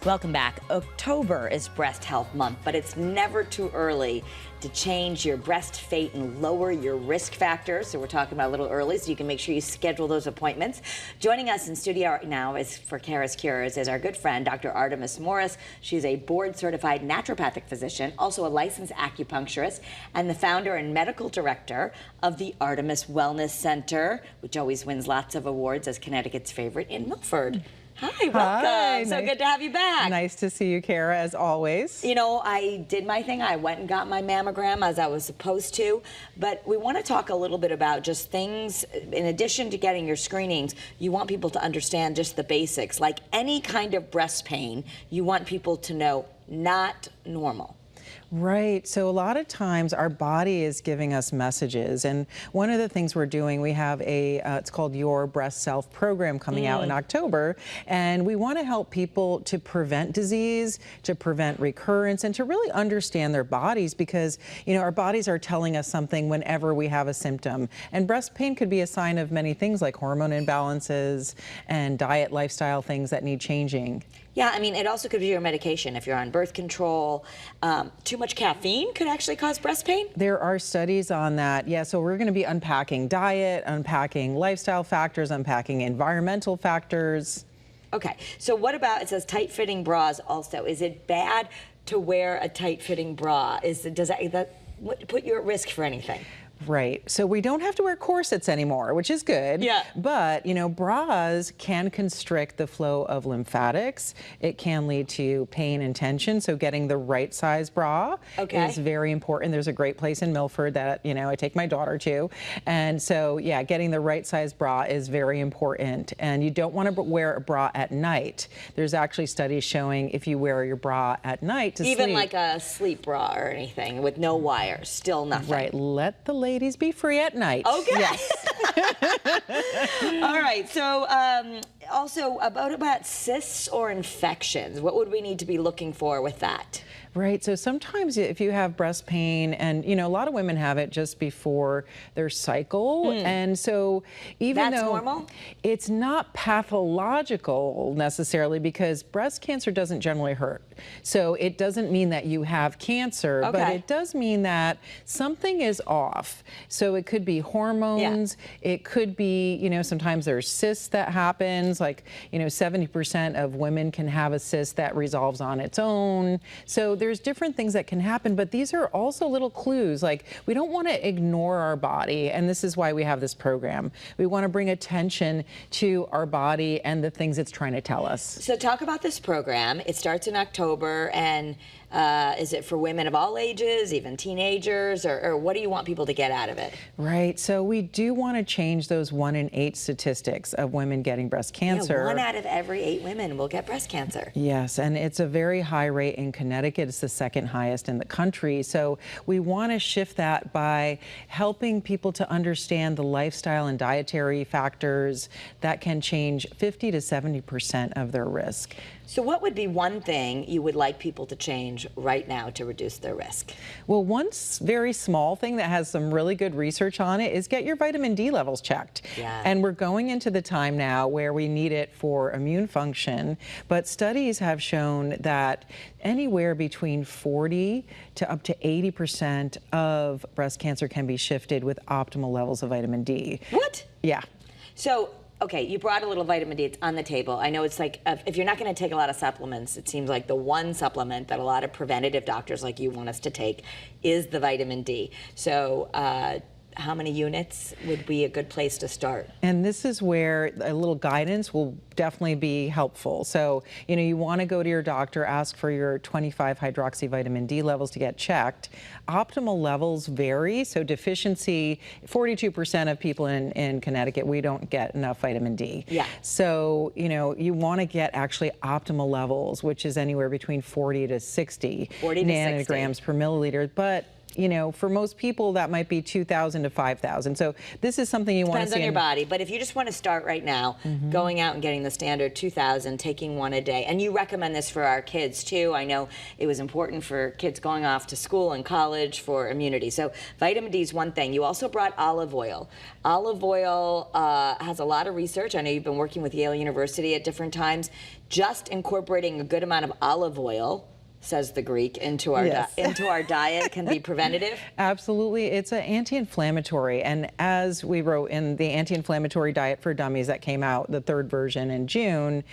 Welcome back. October is Breast Health Month, but it's never too early to change your breast fate and lower your risk factors. So we're talking about a little early, so you can make sure you schedule those appointments. Joining us in studio right now is for Kara's Cures is our good friend, Dr. Artemis Morris. She's a board-certified naturopathic physician, also a licensed acupuncturist, and the founder and medical director of the Artemis Wellness Center, which always wins lots of awards as Connecticut's favorite in Milford. Hi, welcome. Hi, so good to have you back. Nice to see you, Kara, as always. You know, I did my thing. I went and got my mammogram as I was supposed to. But we want to talk a little bit about just things, in addition to getting your screenings, you want people to understand just the basics. Like any kind of breast pain, you want people to know not normal. Right. So a lot of times our body is giving us messages. And one of the things we're doing, we have it's called Your Breast Self program coming out in October. And we want to help people to prevent disease, to prevent recurrence, and to really understand their bodies because, you know, our bodies are telling us something whenever we have a symptom. And breast pain could be a sign of many things like hormone imbalances and diet, lifestyle things that need changing. Yeah, I mean, it also could be your medication. If you're on birth control, too much caffeine could actually cause breast pain? There are studies on that. Yeah, so we're going to be unpacking diet, unpacking lifestyle factors, unpacking environmental factors. Okay, so what about, it says tight-fitting bras also. Is it bad to wear a tight-fitting bra? Does that put you at risk for anything? Right. So we don't have to wear corsets anymore, which is good. Yeah. But, you know, bras can constrict the flow of lymphatics. It can lead to pain and tension. So getting the right size bra is very important. There's a great place in Milford that, you know, I take my daughter to. And so, yeah, getting the right size bra is very important. And you don't want to wear a bra at night. There's actually studies showing if you wear your bra at night to sleep. Even like a sleep bra or anything with no wires, still nothing. Right. Let the ladies be free at night. Okay. Yes. All right. So also about cysts or infections, what would we need to be looking for with that? Right. So sometimes if you have breast pain, and you know, a lot of women have it just before their cycle, and so even That's though normal? It's not pathological necessarily because breast cancer doesn't generally hurt. So it doesn't mean that you have cancer, but it does mean that something is off. So it could be hormones, it could be, you know, sometimes there's cysts that happens, like, you know, 70% of women can have a cyst that resolves on its own. So there's different things that can happen, but these are also little clues. Like, we don't want to ignore our body, and this is why we have this program. We want to bring attention to our body and the things it's trying to tell us. So talk about this program. It starts in October, and is it for women of all ages, even teenagers, or what do you want people to get out of it? Right. So we do want to change those 1 in 8 statistics of women getting breast cancer. Yeah, 1 out of every 8 women will get breast cancer. Yes, and it's a very high rate in Connecticut. It's the second highest in the country. So we want to shift that by helping people to understand the lifestyle and dietary factors that can change 50 to 70% of their risk. So what would be one thing you would like people to change right now to reduce their risk? Well, one very small thing that has some really good research on it is get your vitamin D levels checked. Yeah. And we're going into the time now where we need it for immune function, but studies have shown that anywhere between 40 to up to 80% of breast cancer can be shifted with optimal levels of vitamin D. What? Yeah. So, okay, you brought a little vitamin D. It's on the table. I know it's like, if you're not going to take a lot of supplements, it seems like the one supplement that a lot of preventative doctors like you want us to take is the vitamin D. So how many units would be a good place to start? And this is where a little guidance will definitely be helpful. So, you know, you want to go to your doctor, ask for your 25 hydroxy vitamin D levels to get checked. Optimal levels vary. So deficiency, 42% of people in Connecticut, we don't get enough vitamin D. Yeah. So, you know, you want to get actually optimal levels, which is anywhere between 40 to 60 40 to nanograms 60. per milliliter. But you know, for most people that might be 2,000 to 5,000. So this is something you want to see. Depends on your body, but if you just want to start right now, going out and getting the standard 2,000, taking one a day, and you recommend this for our kids too. I know it was important for kids going off to school and college for immunity. So vitamin D is one thing. You also brought olive oil. Olive oil has a lot of research. I know you've been working with Yale University at different times. Just incorporating a good amount of olive oil, says the Greek, into our into our diet can be preventative? Absolutely. It's an anti-inflammatory, and as we wrote in the Anti-Inflammatory Diet for Dummies that came out, the 3rd version in June,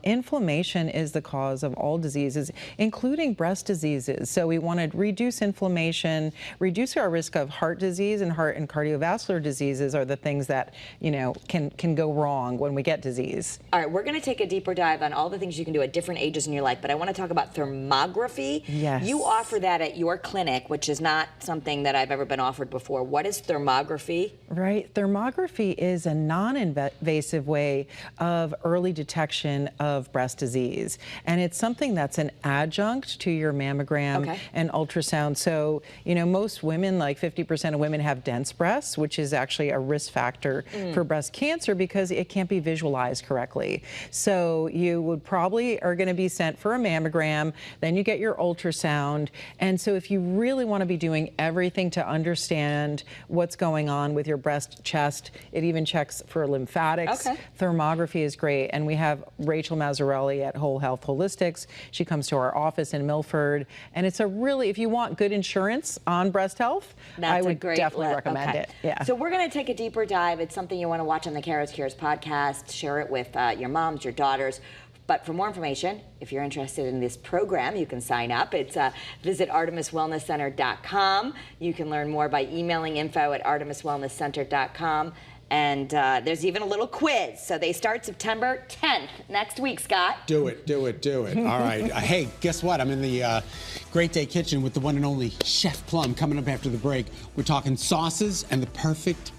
inflammation is the cause of all diseases, including breast diseases. So we want to reduce inflammation, reduce our risk of heart disease, and heart and cardiovascular diseases are the things that, you know, can go wrong when we get disease. All right, we're going to take a deeper dive on all the things you can do at different ages in your life, but I want to talk about thermography. Yes. You offer that at your clinic, which is not something that I've ever been offered before. What is thermography? Right. Thermography is a non-invasive way of early detection of breast disease. And it's something that's an adjunct to your mammogram and ultrasound. So, you know, most women, like 50% of women, have dense breasts, which is actually a risk factor for breast cancer because it can't be visualized correctly. So you would probably are going to be sent for a mammogram. Then you get your ultrasound. And so if you really want to be doing everything to understand what's going on with your breast, chest, it even checks for lymphatics. Thermography is great. And we have Rachel Mazzarelli at Whole Health Holistics. She comes to our office in Milford. And it's a really, if you want good insurance on breast health, I would definitely recommend it. Yeah. So we're going to take a deeper dive. It's something you want to watch on the Kara's Cures podcast. Share it with your moms, your daughters. But for more information, if you're interested in this program, you can sign up. It's visit ArtemisWellnessCenter.com. You can learn more by emailing info@ArtemisWellnessCenter.com. And there's even a little quiz. So they start September 10th, next week, Scott. Do it, do it, do it. All right. Hey, guess what? I'm in the Great Day Kitchen with the one and only Chef Plum coming up after the break. We're talking sauces and the perfect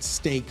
steak